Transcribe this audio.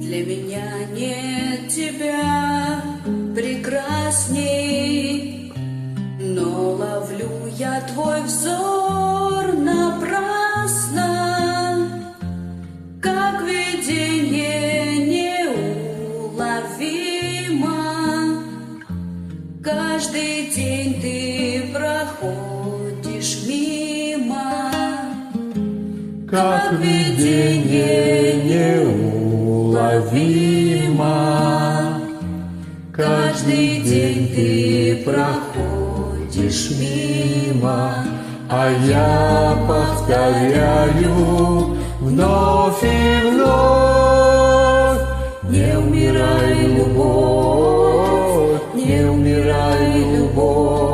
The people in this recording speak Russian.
Для меня нет тебя прекрасней, но ловлю я твой взор напрасно, как видение неуловимо. Каждый день ты проходишь мимо, как видение неуловимо. Каждый день ты проходишь мимо, а я повторяю вновь и вновь: не умирай, любовь, не умирай, любовь.